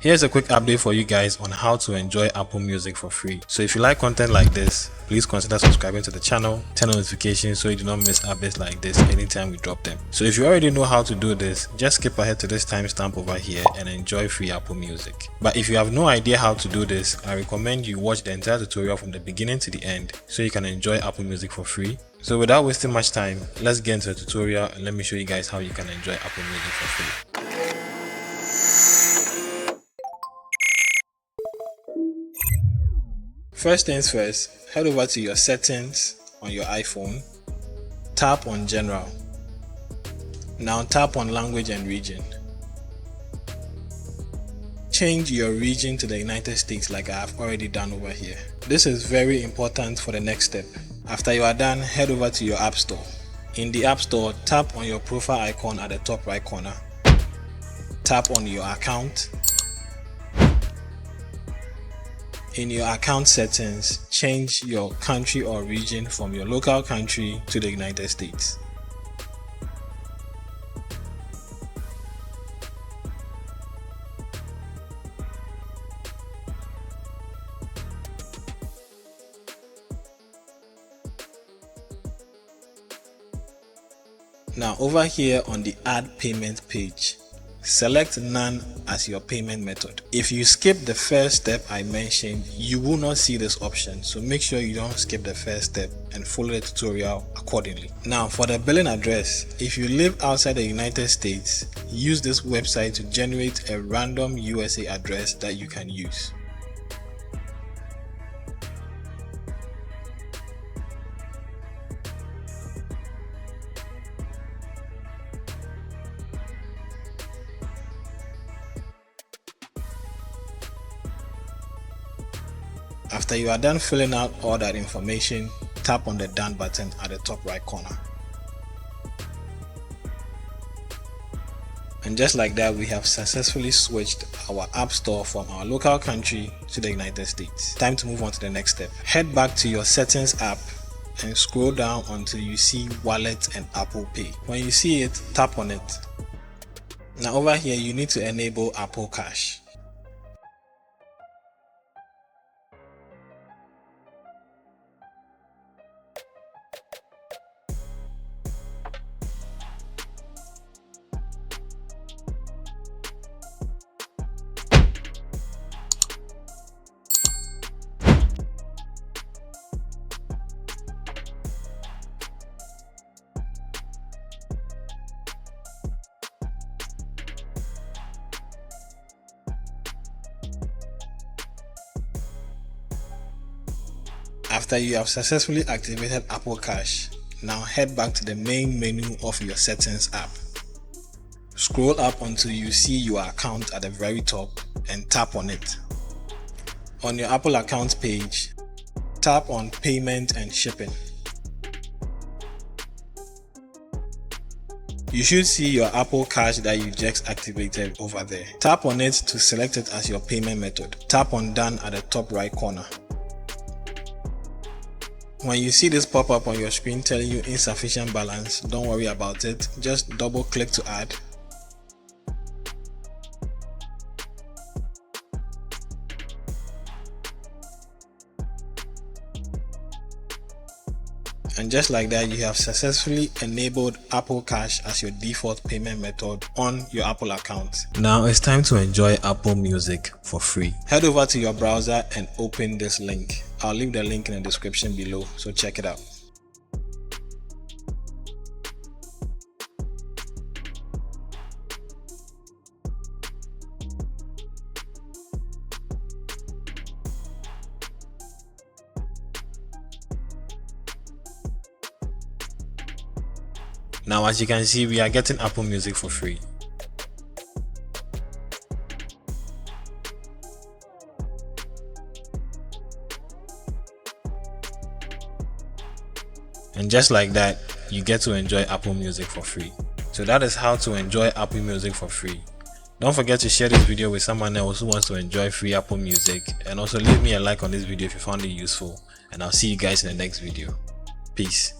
Here's a quick update for you guys on how to enjoy Apple Music for free. So if you like content like this, please consider subscribing to the channel, turn on notifications so you do not miss updates like this anytime we drop them. So if you already know how to do this, just skip ahead to this timestamp over here and enjoy free Apple Music. But if you have no idea how to do this, I recommend you watch the entire tutorial from the beginning to the end so you can enjoy Apple Music for free. So without wasting much time, let's get into the tutorial and let me show you guys how you can enjoy Apple Music for free. First things first, head over to your settings on your iPhone, tap on General. Now tap on Language and Region. Change your region to the United States like I have already done over here. This is very important for the next step. After you are done, head over to your App Store. In the App Store, tap on your profile icon at the top right corner. Tap on your account. In your account settings, change your country or region from your local country to the United States. Now over here on the Add Payment page, select None as your payment method. If you skip the first step I mentioned, you will not see this option, so make sure you don't skip the first step and follow the tutorial accordingly. Now for the billing address, if you live outside the United States, use this website to generate a random USA address that you can use. After you are done filling out all that information, tap on the Done button at the top right corner. And just like that, we have successfully switched our App Store from our local country to the United States. Time to move on to the next step. Head back to your Settings app and scroll down until you see Wallet and Apple Pay. When you see it, tap on it. Now over here, you need to enable Apple Cash. After you have successfully activated Apple Cash, now head back to the main menu of your Settings app. Scroll up until you see your account at the very top and tap on it. On your Apple account page, tap on Payment and Shipping. You should see your Apple Cash that you just activated over there. Tap on it to select it as your payment method. Tap on Done at the top right corner. When you see this pop up on your screen telling you insufficient balance, don't worry about it. Just double click to add. And just like that, you have successfully enabled Apple Cash as your default payment method on your Apple account. Now it's time to enjoy Apple Music for free. Head over to your browser and open this link. I'll leave the link in the description below, so check it out. Now as you can see, we are getting Apple Music for free. And just like that, you get to enjoy Apple Music for free. So that is how to enjoy Apple Music for free. Don't forget to share this video with someone else who wants to enjoy free Apple Music, and also leave me a like on this video if you found it useful, and I'll see you guys in the next video. Peace.